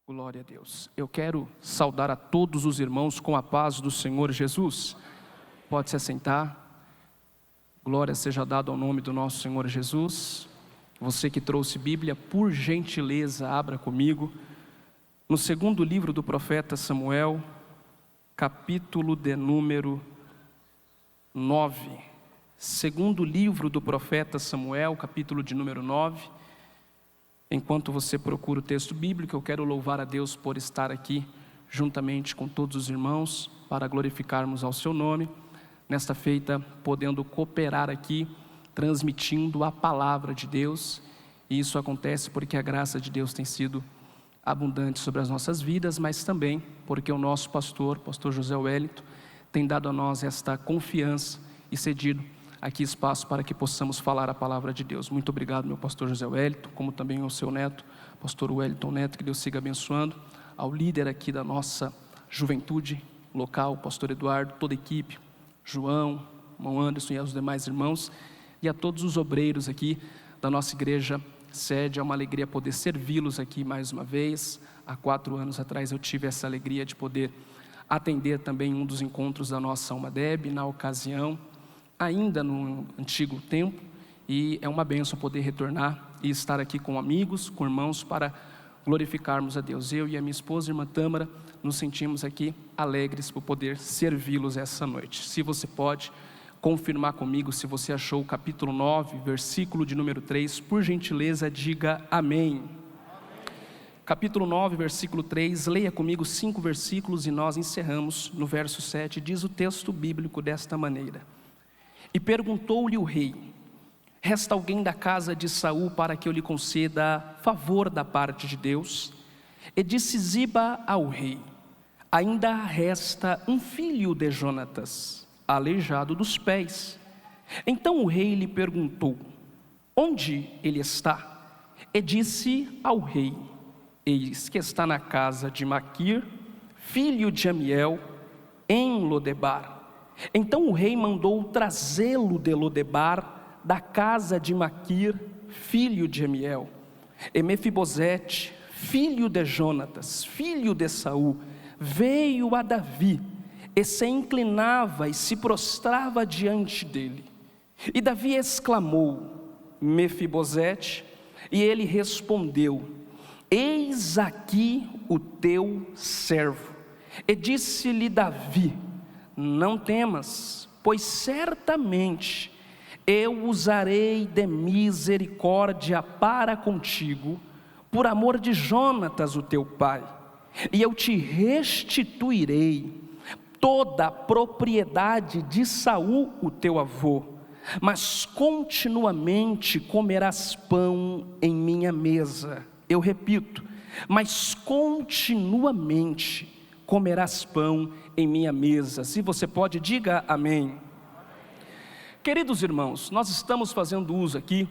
Glória a Deus. Eu quero saudar a todos os irmãos com a paz do Senhor Jesus. Pode se assentar. Glória seja dada ao nome do nosso Senhor Jesus. Você que trouxe Bíblia, por gentileza, abra comigo no segundo livro do profeta Samuel, capítulo de número 9. Segundo livro do profeta Samuel, capítulo de número 9. Enquanto você procura o texto bíblico, eu quero louvar a Deus por estar aqui juntamente com todos os irmãos para glorificarmos ao seu nome, nesta feita podendo cooperar aqui, transmitindo a palavra de Deus. E isso acontece porque a graça de Deus tem sido abundante sobre as nossas vidas, mas também porque o nosso pastor José Wellington, tem dado a nós esta confiança e cedido aqui espaço para que possamos falar a palavra de Deus. Muito obrigado, meu pastor José Wellington, como também ao seu neto, pastor Wellington Neto, que Deus siga abençoando, ao líder aqui da nossa juventude local, pastor Eduardo, toda a equipe, João, irmão Anderson e aos demais irmãos, e a todos os obreiros aqui da nossa igreja sede. É uma alegria poder servi-los aqui mais uma vez. Há 4 anos atrás eu tive essa alegria de poder atender também um dos encontros da nossa Alma Deb, na ocasião, ainda no antigo tempo, e é uma bênção poder retornar e estar aqui com amigos, com irmãos, para glorificarmos a Deus. Eu e a minha esposa, irmã Tâmara, nos sentimos aqui alegres por poder servi-los essa noite. Se você pode confirmar comigo, se você achou o capítulo 9, versículo de número 3, por gentileza diga amém. Capítulo 9, versículo 3, leia comigo 5 versículos e nós encerramos no verso 7, diz o texto bíblico desta maneira: E perguntou-lhe o rei: Resta alguém da casa de Saul para que eu lhe conceda favor da parte de Deus? E disse Ziba ao rei: Ainda resta um filho de Jonatas, aleijado dos pés. Então o rei lhe perguntou: Onde ele está? E disse ao rei: Eis que está na casa de Maquir, filho de Amiel, em Lodebar. Então o rei mandou trazê-lo de Lodebar, da casa de Maquir, filho de Amiel. E Mefibosete, filho de Jonatas, filho de Saul, veio a Davi, e se inclinava e se prostrava diante dele. E Davi exclamou: Mefibosete, e ele respondeu: Eis aqui o teu servo. E disse-lhe Davi: Não temas, pois certamente eu usarei de misericórdia para contigo, por amor de Jonatas o teu pai, e eu te restituirei toda a propriedade de Saul o teu avô, mas continuamente comerás pão em minha mesa. Eu repito, mas continuamente comerás pão em minha mesa. Se você pode, diga amém. Queridos irmãos, nós estamos fazendo uso aqui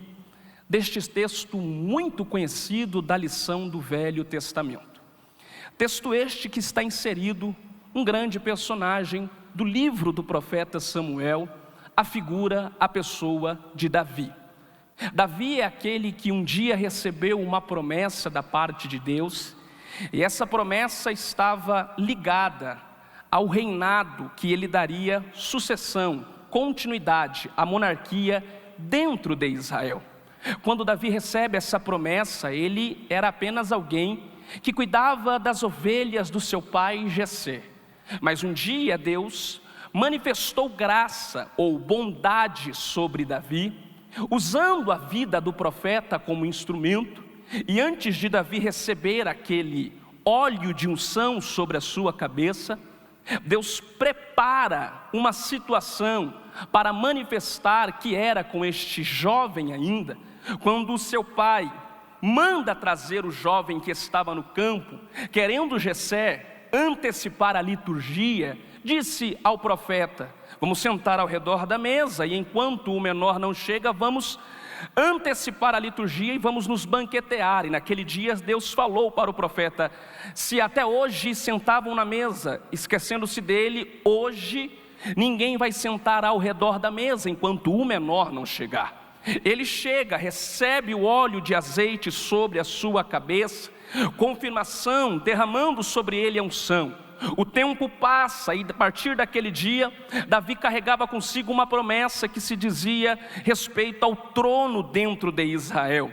deste texto muito conhecido da lição do Velho Testamento. Texto este que está inserido um grande personagem do livro do profeta Samuel, a figura, a pessoa de Davi. Davi é aquele que um dia recebeu uma promessa da parte de Deus, e essa promessa estava ligada ao reinado que ele daria sucessão, continuidade à monarquia dentro de Israel. Quando Davi recebe essa promessa, ele era apenas alguém que cuidava das ovelhas do seu pai Jessé. Mas um dia Deus manifestou graça ou bondade sobre Davi, usando a vida do profeta como instrumento. E antes de Davi receber aquele óleo de unção sobre a sua cabeça, Deus prepara uma situação para manifestar que era com este jovem ainda, quando o seu pai manda trazer o jovem que estava no campo, querendo Jessé antecipar a liturgia, disse ao profeta: Vamos sentar ao redor da mesa, e enquanto o menor não chega, vamos antecipar a liturgia e vamos nos banquetear. E naquele dia Deus falou para o profeta: se até hoje sentavam na mesa, esquecendo-se dele, hoje ninguém vai sentar ao redor da mesa enquanto o menor não chegar. Ele chega, recebe o óleo de azeite sobre a sua cabeça, confirmação, derramando sobre ele a unção. O tempo passa e a partir daquele dia, Davi carregava consigo uma promessa que se dizia respeito ao trono dentro de Israel.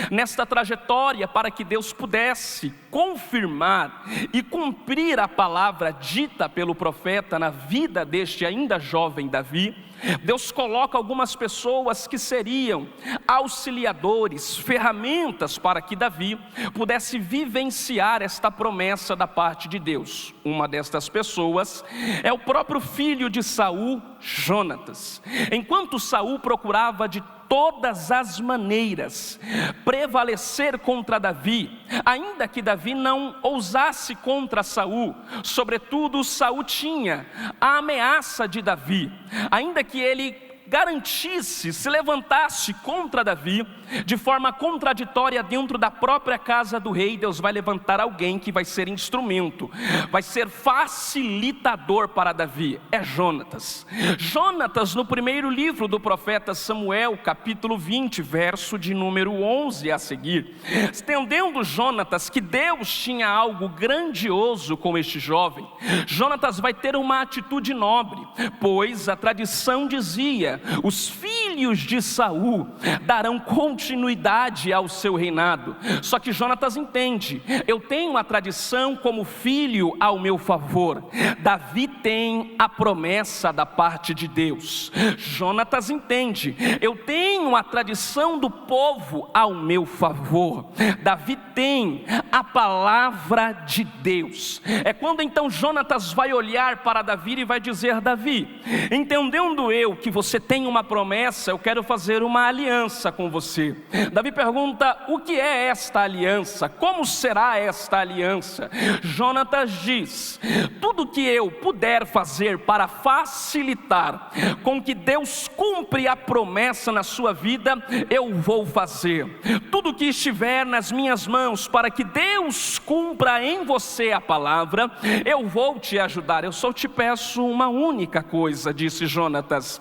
Nesta trajetória, para que Deus pudesse confirmar e cumprir a palavra dita pelo profeta na vida deste ainda jovem Davi, Deus coloca algumas pessoas que seriam auxiliadores, ferramentas para que Davi pudesse vivenciar esta promessa da parte de Deus. Uma destas pessoas é o próprio filho de Saul, Jonatas. Enquanto Saul procurava de todas as maneiras prevalecer contra Davi, ainda que Davi não ousasse contra Saul, sobretudo Saul tinha a ameaça de Davi, ainda que ele garantisse, se levantasse contra Davi, de forma contraditória dentro da própria casa do rei, Deus vai levantar alguém que vai ser instrumento, vai ser facilitador para Davi, é Jonatas. Jonatas, no primeiro livro do profeta Samuel, capítulo 20, verso de número 11 a seguir, entendendo Jonatas que Deus tinha algo grandioso com este jovem, Jonatas vai ter uma atitude nobre, pois a tradição dizia: os filhos de Saul darão continuidade ao seu reinado. Só que Jonatas entende: eu tenho a tradição como filho ao meu favor, Davi tem a promessa da parte de Deus. Jonatas entende: eu tenho a tradição do povo ao meu favor, Davi tem a palavra de Deus. É quando então Jonatas vai olhar para Davi e vai dizer: Davi, entendendo eu que você tem uma promessa, eu quero fazer uma aliança com você. Davi pergunta: o que é esta aliança? Como será esta aliança? Jonatas diz: tudo que eu puder fazer para facilitar com que Deus cumpra a promessa na sua vida, eu vou fazer. Tudo que estiver nas minhas mãos para que Deus cumpra em você a palavra, eu vou te ajudar. Eu só te peço uma única coisa, disse Jonatas: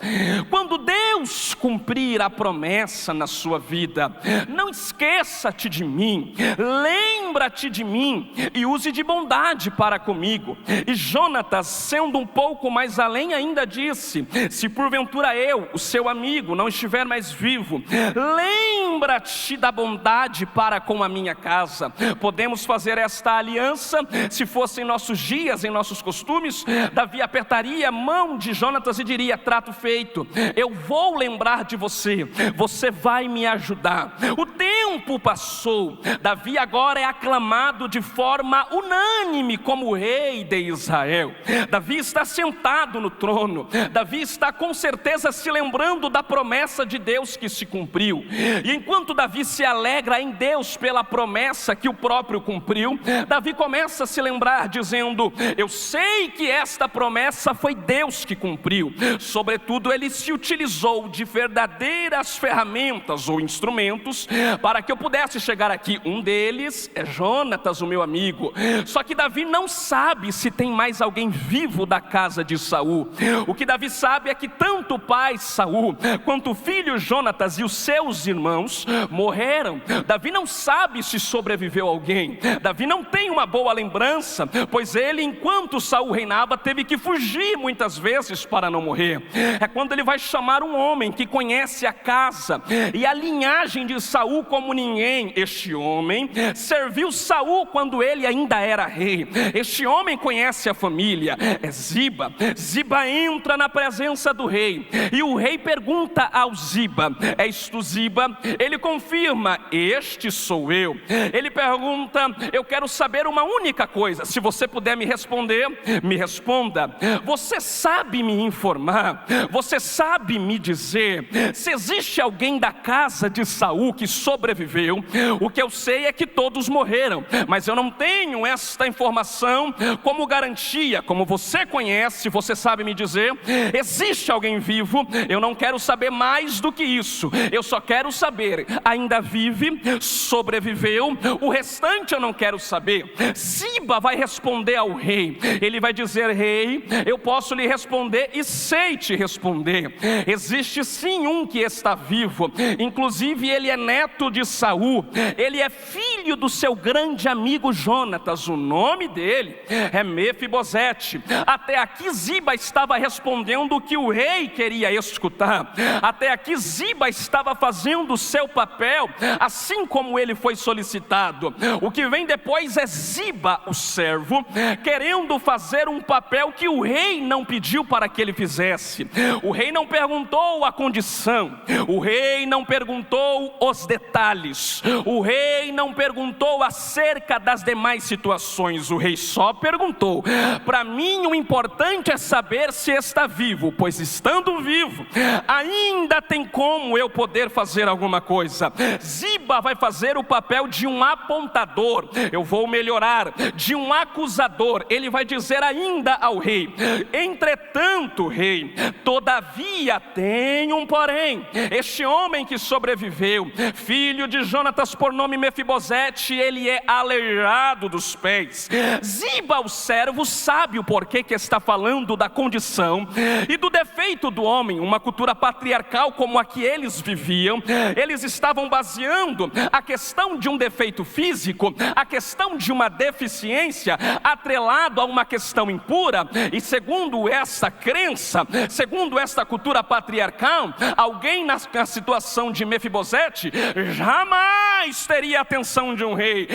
quando Deus cumprir a promessa na sua vida, não esqueça-te de mim, lembra-te de mim e use de bondade para comigo. E Jonatas, sendo um pouco mais além, ainda disse: se porventura eu, o seu amigo, não estiver mais vivo, lembra-te da bondade para com a minha casa. Podemos fazer esta aliança. Se fossem nossos dias, em nossos costumes, Davi apertaria a mão de Jonatas e diria: trato feito, eu vou lembrar de você, você vai me ajudar. O tempo passou, Davi agora é aclamado de forma unânime como rei de Israel. Davi está sentado no trono, Davi está com certeza se lembrando da promessa de Deus que se cumpriu. E enquanto Davi se alegra em Deus pela promessa que o próprio cumpriu, Davi começa a se lembrar dizendo: eu sei que esta promessa foi Deus que cumpriu. Sobretudo ele se utilizou de verdadeiras ferramentas ou instrumentos para que eu pudesse chegar aqui. Um deles é Jonatas, o meu amigo. Só que Davi não sabe se tem mais alguém vivo da casa de Saul. O que Davi sabe é que tanto o pai Saul quanto o filho Jonatas e os seus irmãos morreram. Davi não sabe se sobreviveu alguém. Davi não tem uma boa lembrança, pois ele, enquanto Saul reinava, teve que fugir muitas vezes para não morrer. É quando ele vai chamar um homem que conhece a casa e a linhagem de Saul como ninguém. Este homem serviu Saul quando ele ainda era rei. Este homem conhece a família, é Ziba. Ziba entra na presença do rei e o rei pergunta ao Ziba: és tu, Ziba? Ele confirma: este sou eu. Ele pergunta: eu quero saber uma única coisa, se você puder me responder, me responda. Você sabe me informar? Você sabe me dizer se existe alguém da casa de Saul que sobreviveu? O que eu sei é que todos morreram, mas eu não tenho esta informação como garantia. Como você conhece, você sabe me dizer, existe alguém vivo? Eu não quero saber mais do que isso. Eu só quero saber: ainda vive? Sobreviveu? O restante eu não quero saber. Ziba vai responder ao rei. Ele vai dizer: rei, eu posso lhe responder e sei te responder. Existe sim um que está vivo, inclusive ele é neto de Saul, ele é filho do seu grande amigo Jonatas, o nome dele é Mefibosete. Até aqui Ziba estava respondendo o que o rei queria escutar. Até aqui Ziba estava fazendo o seu papel, assim como ele foi solicitado. O que vem depois é Ziba, o servo, querendo fazer um papel que o rei não pediu para que ele fizesse. O rei não perguntou a condição, o rei não perguntou os detalhes, o rei não perguntou acerca das demais situações. O rei só perguntou: para mim o importante é saber se está vivo, pois estando vivo, ainda tem como eu poder fazer alguma coisa. Ziba vai fazer o papel de um apontador, eu vou melhorar, de um acusador. Ele vai dizer ainda ao rei: entretanto, rei, todavia tem um porém. Este homem que sobreviveu, filho de Jonatas por nome Mefibosete, ele é aleijado dos pés. Ziba, o servo, sabe o porquê que está falando da condição e do defeito do homem. Uma cultura patriarcal como a que eles viviam, eles estavam baseando a questão de um defeito físico, a questão de uma deficiência, atrelado a uma questão impura. E segundo essa crença, segundo esta cultura patriarcal, alguém na situação de Mefibosete jamais teria a atenção de um rei,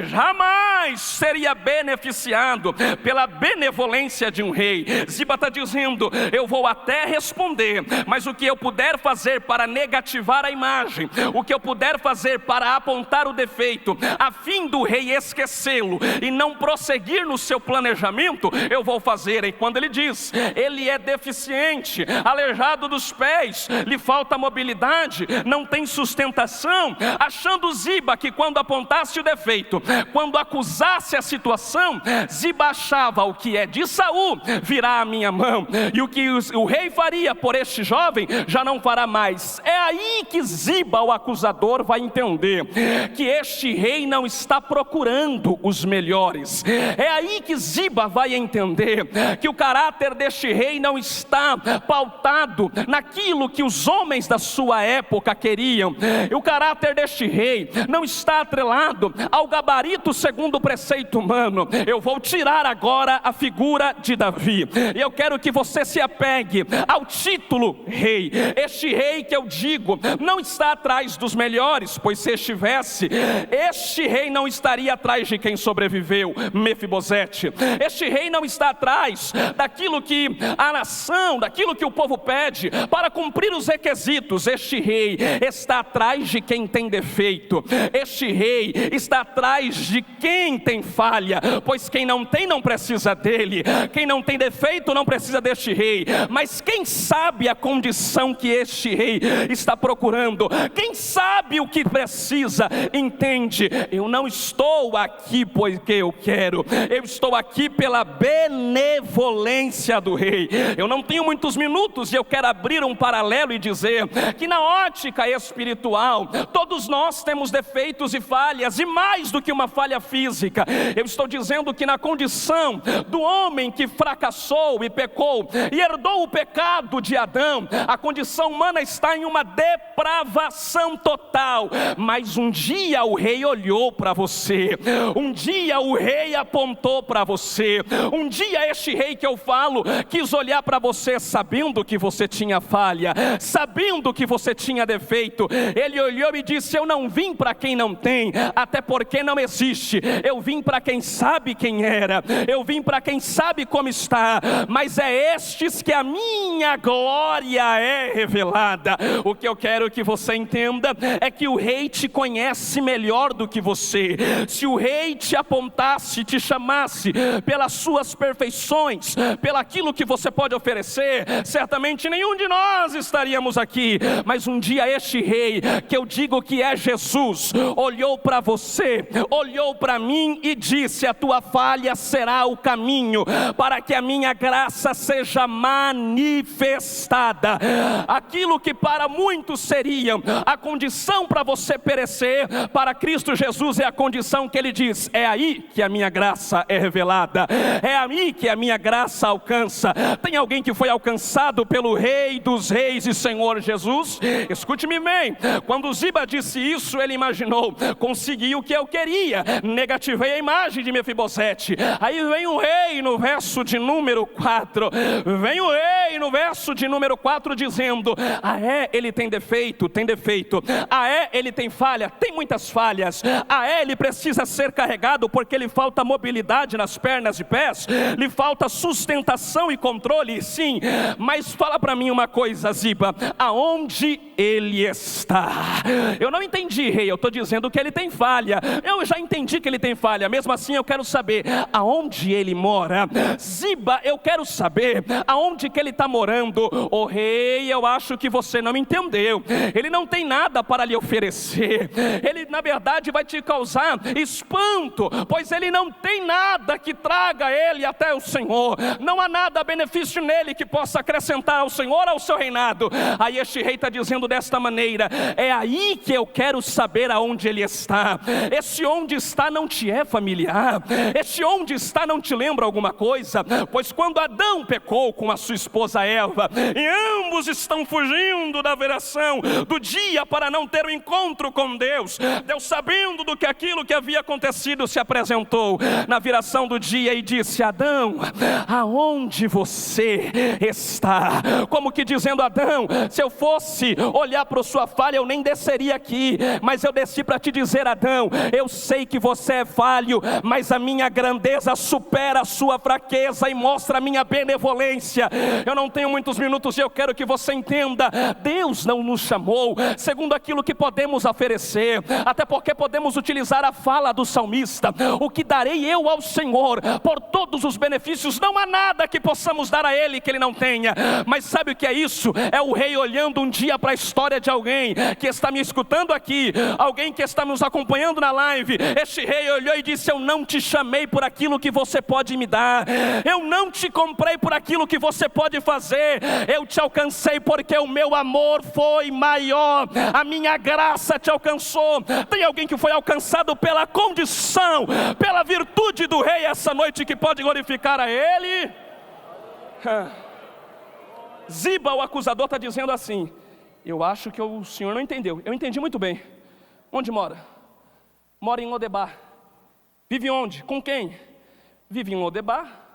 jamais seria beneficiado pela benevolência de um rei. Ziba está dizendo: eu vou até responder, mas o que eu puder fazer para negativar a imagem, o que eu puder fazer para apontar o defeito, a fim do rei esquecê-lo e não prosseguir no seu planejamento, eu vou fazer. E quando ele diz, ele é deficiente, aleijado dos pés, lhe falta mobilidade, não tem sustentação, achando Ziba que quando apontasse o defeito, quando acusasse a situação, Ziba achava: o que é de Saul virá à minha mão, e o que o rei faria por este jovem já não fará mais. É aí que Ziba, o acusador, vai entender que este rei não está procurando os melhores. É aí que Ziba vai entender que o caráter deste rei não está pautado naquilo que os homens da sua época queriam. O caráter deste rei não está atrelado ao gabarito segundo o preceito humano. Eu vou tirar agora a figura de Davi, e eu quero que você se apegue ao título rei. Este rei que eu digo não está atrás dos melhores, pois se estivesse, este rei não estaria atrás de quem sobreviveu, Mefibosete. Este rei não está atrás daquilo que a nação, daquilo que o povo pede para cumprir os requisitos. Este rei está atrás de quem tem defeito. Este rei está atrás de quem tem falha, pois quem não tem não precisa dele, quem não tem defeito não precisa deste rei. Mas quem sabe a condição que este rei está procurando, quem sabe o que precisa, entende: eu não estou aqui porque eu quero, eu estou aqui pela benevolência do rei. Eu não tenho muitos minutos e eu quero abrir um paralelo e dizer que na ótica espiritual, todos nós temos defeitos e falhas, e mais do que uma falha física. Eu estou dizendo que na condição do homem que fracassou e pecou e herdou o pecado de Adão, a condição humana está em uma depravação total. Mas um dia o rei olhou para você, um dia o rei apontou para você, um dia este rei que eu falo quis olhar para você sabendo que você tinha falha, sabendo que você tinha defeito. Ele olhou e disse: eu não vim para quem não tem, até porque não existe. Eu vim para quem sabe quem era, eu vim para quem sabe como está, mas é estes que a minha glória é revelada. O que eu quero que você entenda é que o rei te conhece melhor do que você. Se o rei te apontasse, te chamasse pelas suas perfeições, pelaquilo que você pode oferecer, certamente nenhum de nós estaríamos aqui. Mas um dia este rei, que eu digo que é Jesus, olhou para você, olhou para mim e disse: a tua falha será o caminho para que a minha graça seja manifestada. Aquilo que para muitos seria a condição para você perecer, para Cristo Jesus é a condição que ele diz: é aí que a minha graça é revelada, é aí que a minha graça alcança. Tem alguém que foi alcançado pelo Rei dos Reis e Senhor Jesus? Escute-me bem, quando Ziba diz disse isso, ele imaginou: consegui o que eu queria, negativei a imagem de Mefibosete. Aí vem o rei no verso de número 4, vem o rei no verso de número 4 dizendo: ah é, ele tem defeito, ah é, ele tem falha, tem muitas falhas, ah é, ele precisa ser carregado porque lhe falta mobilidade nas pernas e pés, lhe falta sustentação e controle, sim, mas fala para mim uma coisa, Ziba, aonde ele está? Eu não entendi, rei, eu estou dizendo que ele tem falha, eu já entendi que ele tem falha, mesmo assim eu quero saber aonde ele mora. Ziba, eu quero saber aonde que ele está morando. O rei, eu acho que você não entendeu, ele não tem nada para lhe oferecer, ele na verdade vai te causar espanto, pois ele não tem nada que traga ele até o Senhor, não há nada benefício nele que possa acrescentar ao Senhor, ao seu reinado. Aí este rei está dizendo desta maneira: é aí que eu quero saber aonde ele está. Esse onde está não te é familiar? Esse onde está não te lembra alguma coisa? Pois quando Adão pecou com a sua esposa Eva, e ambos estão fugindo da viração do dia para não ter um encontro com Deus, Deus, sabendo do que aquilo que havia acontecido, se apresentou na viração do dia e disse: Adão, aonde você está? Como que dizendo: Adão, se eu fosse olhar para a sua falha, eu nem desceria aqui, mas eu desci para te dizer: Adão, eu sei que você é falho, mas a minha grandeza supera a sua fraqueza e mostra a minha benevolência. Eu não tenho muitos minutos e eu quero que você entenda: Deus não nos chamou segundo aquilo que podemos oferecer, até porque podemos utilizar a fala do salmista: o que darei eu ao Senhor por todos os benefícios? Não há nada que possamos dar a Ele que Ele não tenha. Mas sabe o que é isso? É o rei olhando um dia para a história de alguém que está me escutando aqui, alguém que está nos acompanhando na live. Este rei olhou e disse: eu não te chamei por aquilo que você pode me dar, eu não te comprei por aquilo que você pode fazer, eu te alcancei porque o meu amor foi maior, a minha graça te alcançou. Tem alguém que foi alcançado pela condição, pela virtude do rei essa noite, que pode glorificar a ele? Ziba, o acusador, está dizendo assim: eu acho que o senhor não entendeu. Eu entendi muito bem. Onde mora? Mora em Lodebar. Vive onde? Com quem? Vive em Lodebar.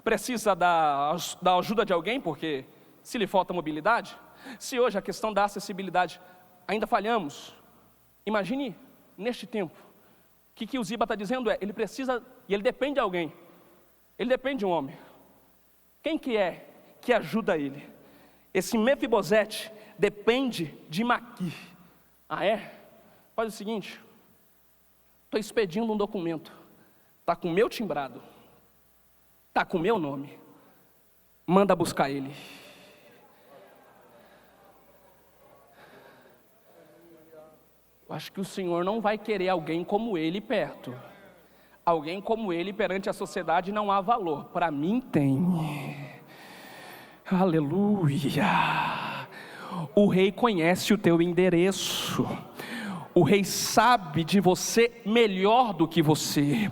Precisa da ajuda de alguém, porque se lhe falta mobilidade. Se hoje a questão da acessibilidade ainda falhamos, imagine neste tempo. O que o Ziba está dizendo é: ele precisa, e ele depende de alguém, ele depende de um homem. Quem que é que ajuda ele? Esse Mefibosete depende de Maqui. Ah é? Faz o seguinte: estou expedindo um documento, está com o meu timbrado, está com o meu nome, manda buscar ele. Eu acho que o Senhor não vai querer alguém como ele perto. Alguém como ele perante a sociedade não há valor. Para mim tem. Aleluia. O rei conhece o teu endereço. O rei sabe de você melhor do que você.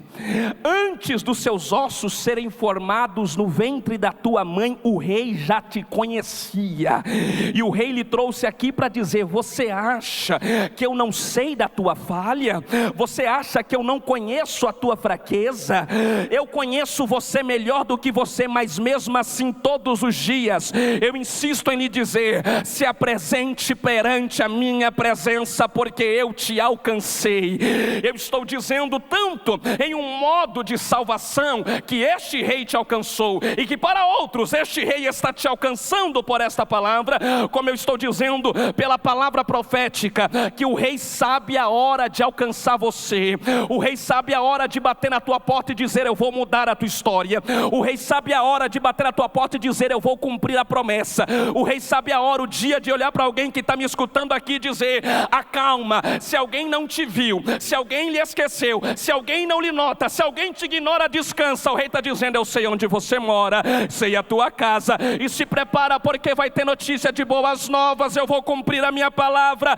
Antes dos seus ossos serem formados no ventre da tua mãe, o rei já te conhecia. E o rei lhe trouxe aqui para dizer: você acha que eu não sei da tua falha? Você acha que eu não conheço a tua fraqueza? Eu conheço você melhor do que você, mas mesmo assim todos os dias eu insisto em lhe dizer: se apresente perante a minha presença, porque eu te alcancei. Eu estou dizendo tanto em um modo de salvação que este rei te alcançou, e que para outros este rei está te alcançando por esta palavra, como eu estou dizendo pela palavra profética, que o rei sabe a hora de alcançar você. O rei sabe a hora de bater na tua porta e dizer: eu vou mudar a tua história. O rei sabe a hora de bater na tua porta e dizer: eu vou cumprir a promessa. O rei sabe a hora, o dia de olhar para alguém que está me escutando aqui e dizer: acalma. Se alguém não te viu, se alguém lhe esqueceu, se alguém não lhe nota, se alguém te ignora, descansa. O rei está dizendo: eu sei onde você mora, sei a tua casa, e se prepara, porque vai ter notícia de boas novas. Eu vou cumprir a minha palavra.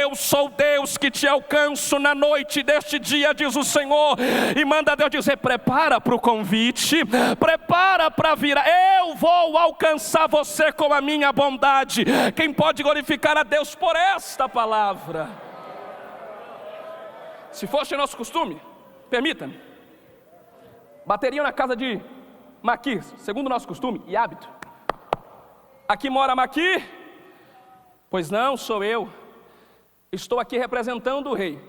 Eu sou Deus que te alcanço na noite deste dia, diz o Senhor. E manda Deus dizer: prepara para o convite, prepara para vir. Eu vou alcançar você com a minha bondade. Quem pode glorificar a Deus por esta palavra? se fosse nosso costume, permita-me, bateriam na casa de Maqui, segundo o nosso costume e hábito. Aqui mora Maqui? Pois não, sou eu. Estou aqui representando o rei.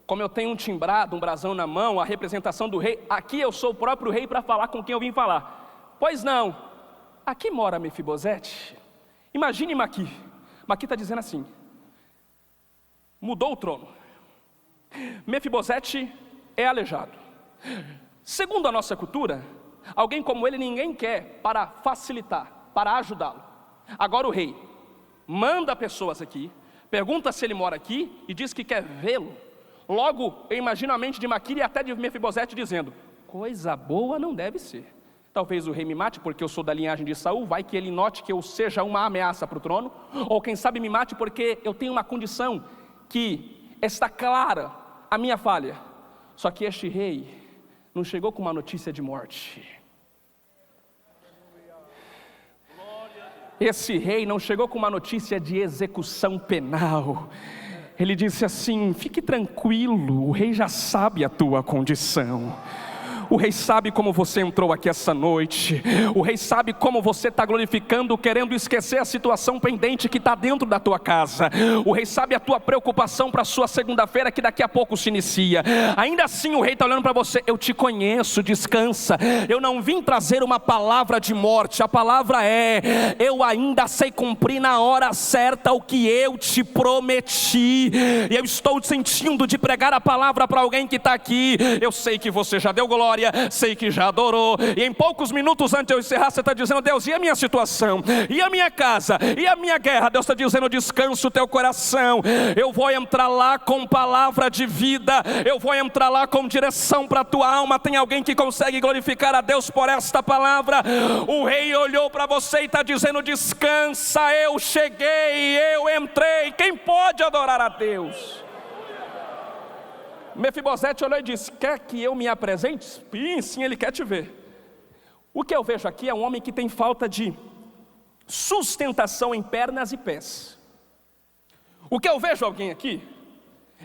Como eu tenho um timbrado, um brasão na mão, a representação do rei, aqui eu sou o próprio rei para falar com quem eu vim falar. Pois não, aqui mora Mefibosete. Imagine Maqui. Maqui está dizendo assim: mudou o trono. Mefibosete é aleijado. Segundo a nossa cultura, alguém como ele ninguém quer para facilitar, para ajudá-lo. Agora o rei manda pessoas aqui, pergunta se ele mora aqui e diz que quer vê-lo. Logo, eu imagino a mente de Maqui e até de Mefibosete dizendo: coisa boa não deve ser. Talvez o rei me mate porque eu sou da linhagem de Saul, vai que ele note que eu seja uma ameaça para o trono, ou quem sabe me mate porque eu tenho uma condição que está clara a minha falha. Só que este rei não chegou com uma notícia de morte. Esse rei não chegou com uma notícia de execução penal. Ele disse assim: fique tranquilo, o rei já sabe a tua condição. O rei sabe como você entrou aqui essa noite. O rei sabe como você está glorificando, querendo esquecer a situação pendente que está dentro da tua casa. O rei sabe a tua preocupação para a sua segunda-feira, que daqui a pouco se inicia. Ainda assim o rei está olhando para você: eu te conheço, descansa. Eu não vim trazer uma palavra de morte. A palavra é: eu ainda sei cumprir na hora certa o que eu te prometi. E eu estou sentindo de pregar a palavra para alguém que está aqui. Eu sei que você já deu glória, sei que já adorou, e em poucos minutos antes de eu encerrar, você está dizendo: Deus, e a minha situação? E a minha casa? E a minha guerra? Deus está dizendo: descansa o teu coração, eu vou entrar lá com palavra de vida, eu vou entrar lá com direção para a tua alma. Tem alguém que consegue glorificar a Deus por esta palavra? O rei olhou para você e está dizendo: descansa, eu cheguei, eu entrei. Quem pode adorar a Deus? Mefibosete olhou e disse: quer que eu me apresente? Sim, ele quer te ver. O que eu vejo aqui é um homem que tem falta de sustentação em pernas e pés. O que eu vejo alguém aqui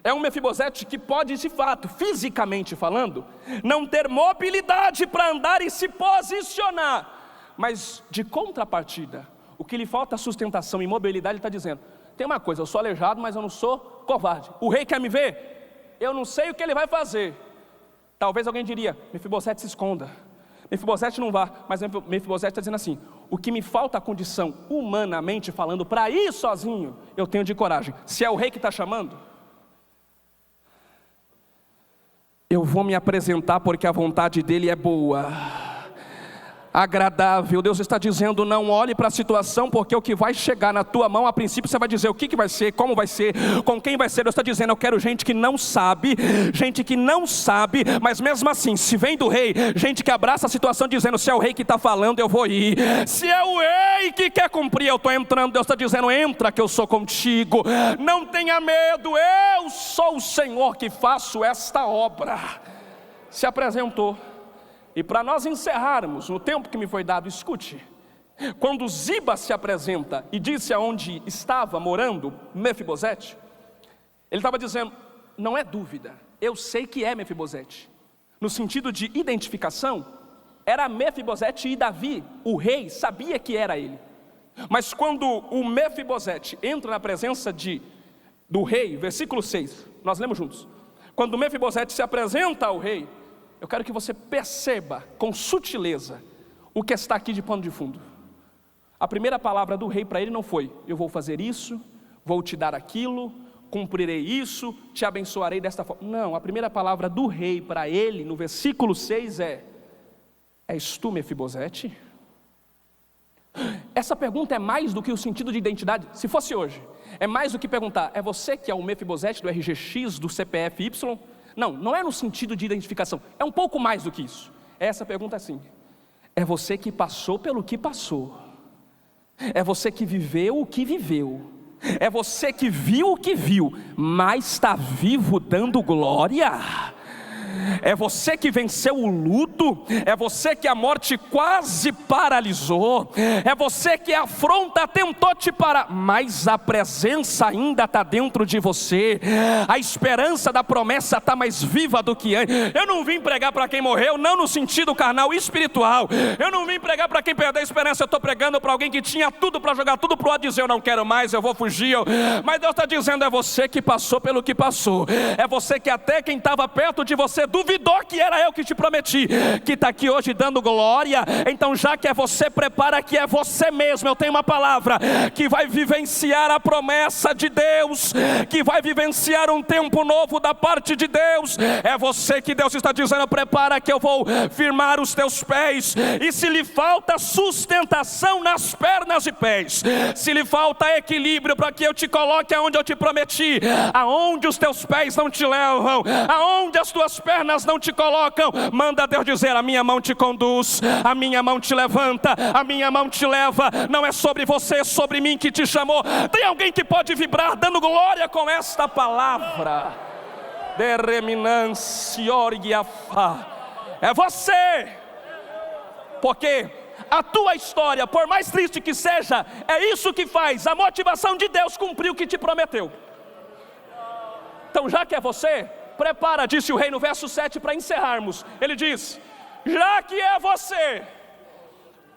é um Mefibosete que pode, de fato, fisicamente falando, não ter mobilidade para andar e se posicionar, mas de contrapartida, o que lhe falta é sustentação e mobilidade. Ele está dizendo: tem uma coisa, eu sou aleijado, mas eu não sou covarde. O rei quer me ver? Eu não sei o que ele vai fazer. Talvez alguém diria: Mefibosete se esconda, Mefibosete não vá. Mas Mefibosete está dizendo assim: o que me falta a condição, humanamente falando, para ir sozinho, eu tenho de coragem. Se é o rei que está chamando, eu vou me apresentar, porque a vontade dele é boa, agradável. Deus está dizendo: não olhe para a situação, porque o que vai chegar na tua mão, a princípio você vai dizer o que vai ser, como vai ser, com quem vai ser. Deus está dizendo: eu quero gente que não sabe, mas mesmo assim, se vem do rei, gente que abraça a situação dizendo: se é o rei que está falando, eu vou ir. Se é o rei que quer cumprir, eu estou entrando. Deus está dizendo: entra que eu sou contigo, não tenha medo, eu sou o Senhor que faço esta obra. Se apresentou. E para nós encerrarmos no tempo que me foi dado, escute: quando Ziba se apresenta e disse aonde estava morando Mefibosete, ele estava dizendo: não é dúvida, eu sei que é Mefibosete. No sentido de identificação, era Mefibosete, e Davi, o rei, sabia que era ele. Mas quando o Mefibosete entra na presença do rei, versículo 6, nós lemos juntos. Quando Mefibosete se apresenta ao rei, eu quero que você perceba com sutileza o que está aqui de pano de fundo. A primeira palavra do rei para ele não foi: eu vou fazer isso, vou te dar aquilo, cumprirei isso, te abençoarei desta forma. Não, a primeira palavra do rei para ele, no versículo 6 é: és tu, Mefibosete? Essa pergunta é mais do que o sentido de identidade. Se fosse hoje, é mais do que perguntar: é você que é o Mefibosete do RGX, do CPF Y? Não, não é no sentido de identificação, é um pouco mais do que isso. Essa pergunta é assim: é você que passou pelo que passou, é você que viveu o que viveu, é você que viu o que viu, mas está vivo dando glória. É você que venceu o luto, é você que a morte quase paralisou, é você que a afronta tentou te parar, mas a presença ainda está dentro de você, a esperança da promessa está mais viva do que antes. Eu não vim pregar para quem morreu, não no sentido carnal, espiritual. Eu não vim pregar para quem perdeu a esperança, eu estou pregando para alguém que tinha tudo para jogar tudo para o lado e dizer: eu não quero mais, eu vou fugir. Mas Deus está dizendo: é você que passou pelo que passou, é você que até quem estava perto de você duvidou que era eu que te prometi, que está aqui hoje dando glória. Então, já que é você, prepara que é você mesmo. Eu tenho uma palavra que vai vivenciar a promessa de Deus, que vai vivenciar um tempo novo da parte de Deus. É você que Deus está dizendo: prepara que eu vou firmar os teus pés. E se lhe falta sustentação nas pernas e pés, se lhe falta equilíbrio para que eu te coloque aonde eu te prometi, aonde os teus pés não te levam, aonde as tuas pernas não te colocam, manda Deus dizer: a minha mão te conduz, a minha mão te levanta, a minha mão te leva. Não é sobre você, é sobre mim que te chamou. Tem alguém que pode vibrar dando glória com esta palavra? É você, porque a tua história, por mais triste que seja, é isso que faz a motivação de Deus cumprir o que te prometeu. Então, já que é você, prepara, disse o rei no verso 7, para encerrarmos. Ele diz: já que é você,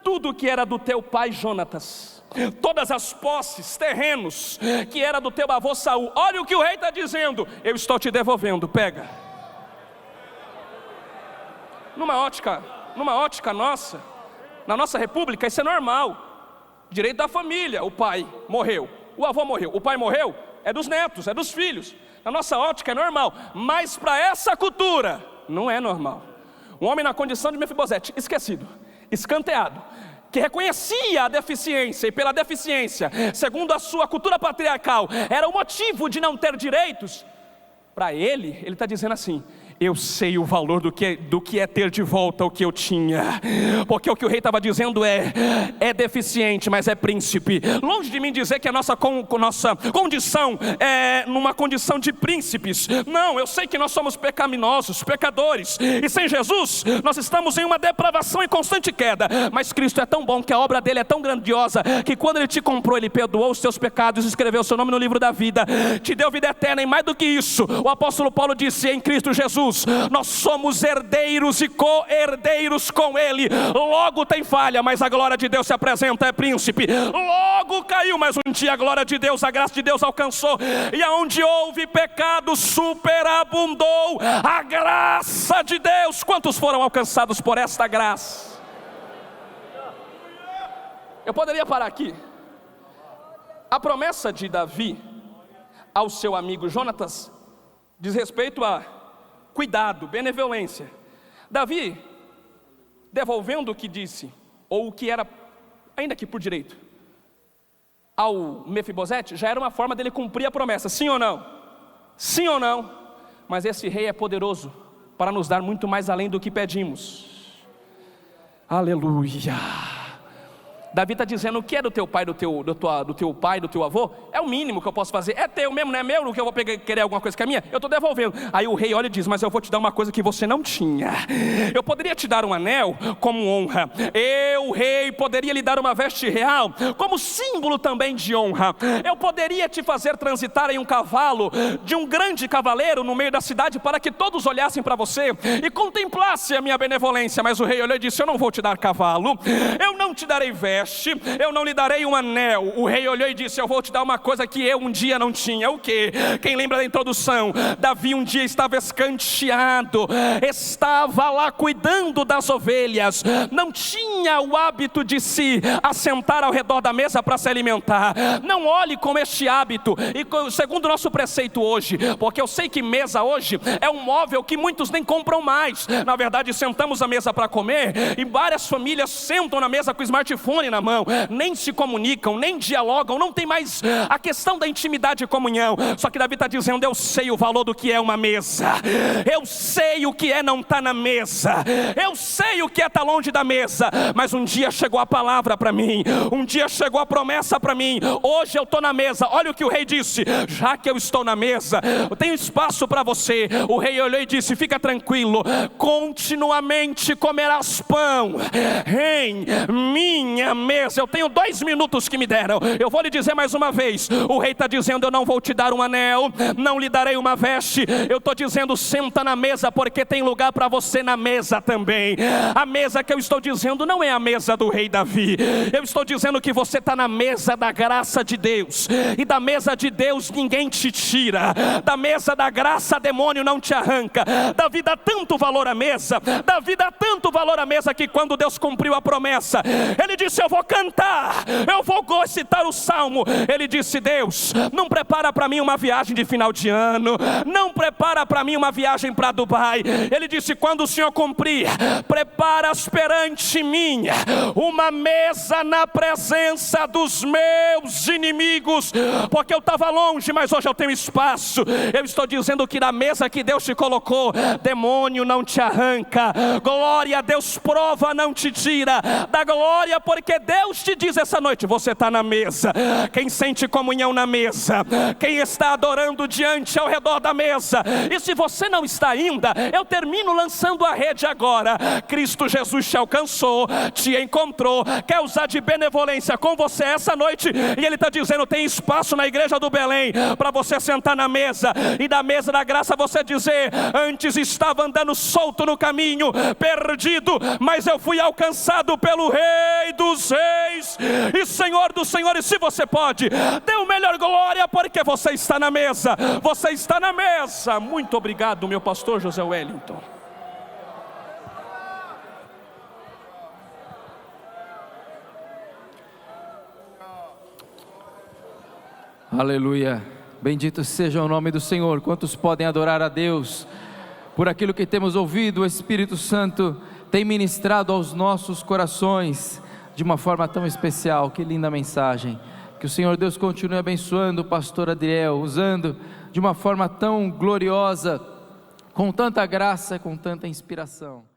tudo que era do teu pai Jonatas, todas as posses, terrenos que era do teu avô Saul, olha o que o rei está dizendo: eu estou te devolvendo, pega. Numa ótica nossa, na nossa república, isso é normal. Direito da família: o pai morreu, o avô morreu, o pai morreu, é dos netos, é dos filhos. Na nossa ótica é normal, mas para essa cultura não é normal. Um homem na condição de Mefibosete, esquecido, escanteado, que reconhecia a deficiência, e pela deficiência, segundo a sua cultura patriarcal, era o motivo de não ter direitos. Para ele está dizendo assim: eu sei o valor do que é ter de volta o que eu tinha. Porque o que o rei estava dizendo é deficiente, mas é príncipe. Longe de mim dizer que a nossa condição é numa condição de príncipes. Não, eu sei que nós somos pecaminosos, pecadores, e sem Jesus nós estamos em uma depravação e constante queda. Mas Cristo é tão bom, que a obra dele é tão grandiosa, que quando ele te comprou, ele perdoou os teus pecados, escreveu o seu nome no livro da vida, te deu vida eterna. E mais do que isso, o apóstolo Paulo disse: em Cristo Jesus nós somos herdeiros e co-herdeiros com ele. Logo tem falha, mas a glória de Deus se apresenta, é príncipe. Logo caiu, mas um dia a glória de Deus, a graça de Deus alcançou. E aonde houve pecado, superabundou a graça de Deus. Quantos foram alcançados por esta graça? Eu poderia parar aqui. A promessa de Davi ao seu amigo Jonatas diz respeito a cuidado, benevolência. Davi, devolvendo o que disse, ou o que era, ainda que por direito, ao Mefibosete, já era uma forma dele cumprir a promessa. Sim ou não? Sim ou não? Mas esse rei é poderoso para nos dar muito mais além do que pedimos. Aleluia. Davi está dizendo: o que é do teu pai, do teu pai, do teu avô, é o mínimo que eu posso fazer. É teu mesmo, não é meu, que eu vou querer alguma coisa que é minha, eu estou devolvendo. Aí o rei olha e diz: mas eu vou te dar uma coisa que você não tinha. Eu poderia te dar um anel como honra, eu, rei, poderia lhe dar uma veste real como símbolo também de honra. Eu poderia te fazer transitar em um cavalo de um grande cavaleiro no meio da cidade, para que todos olhassem para você e contemplassem a minha benevolência. Mas o rei olhou e disse: eu não vou te dar cavalo, eu não te darei veste, eu não lhe darei um anel. O rei olhou e disse: eu vou te dar uma coisa que eu um dia não tinha. O quê? Quem lembra da introdução? Davi um dia estava escanteado, estava lá cuidando das ovelhas, não tinha o hábito de se assentar ao redor da mesa para se alimentar. Não olhe com este hábito, e segundo o nosso preceito hoje, porque eu sei que mesa hoje é um móvel que muitos nem compram mais. Na verdade, sentamos à mesa para comer, e várias famílias sentam na mesa com o smartphone na mão, nem se comunicam, nem dialogam, não tem mais a questão da intimidade e comunhão. Só que Davi está dizendo: eu sei o valor do que é uma mesa, eu sei o que é não estar na mesa, eu sei o que é estar longe da mesa, mas um dia chegou a palavra para mim, um dia chegou a promessa para mim. Hoje eu estou na mesa. Olha o que o rei disse: já que eu estou na mesa, eu tenho espaço para você. O rei olhou e disse: fica tranquilo, continuamente comerás pão em minha mesa. Eu tenho 2 minutos que me deram, eu vou lhe dizer mais uma vez. O rei está dizendo: eu não vou te dar um anel, não lhe darei uma veste. Eu estou dizendo: senta na mesa, porque tem lugar para você na mesa também. A mesa que eu estou dizendo não é a mesa do rei Davi. Eu estou dizendo que você está na mesa da graça de Deus, e da mesa de Deus ninguém te tira. Da mesa da graça demônio não te arranca. Davi dá tanto valor à mesa, Davi dá tanto valor à mesa, que quando Deus cumpriu a promessa, ele disse: eu vou cantar, eu vou citar o salmo. Ele disse: Deus, não prepara para mim uma viagem de final de ano, não prepara para mim uma viagem para Dubai. Ele disse: quando o Senhor cumprir, preparas perante mim uma mesa na presença dos meus inimigos. Porque eu estava longe, mas hoje eu tenho espaço. Eu estou dizendo que na mesa que Deus te colocou, demônio não te arranca, glória a Deus, prova não te tira da glória, porque Deus te diz essa noite: você está na mesa. Quem sente comunhão na mesa, quem está adorando diante ao redor da mesa. E se você não está ainda, eu termino lançando a rede agora. Cristo Jesus te alcançou, te encontrou, quer usar de benevolência com você essa noite, e Ele está dizendo: tem espaço na igreja do Belém para você sentar na mesa, e da mesa da graça você dizer: antes estava andando solto no caminho, perdido, mas eu fui alcançado pelo Rei dos Reis e Senhor dos Senhores. Se você pode, dê o melhor glória, porque você está na mesa, você está na mesa. Muito obrigado, meu pastor José Wellington. Aleluia, bendito seja o nome do Senhor. Quantos podem adorar a Deus por aquilo que temos ouvido? O Espírito Santo tem ministrado aos nossos corações de uma forma tão especial. Que linda mensagem. Que o Senhor Deus continue abençoando o pastor Adriel, usando de uma forma tão gloriosa, com tanta graça, com tanta inspiração.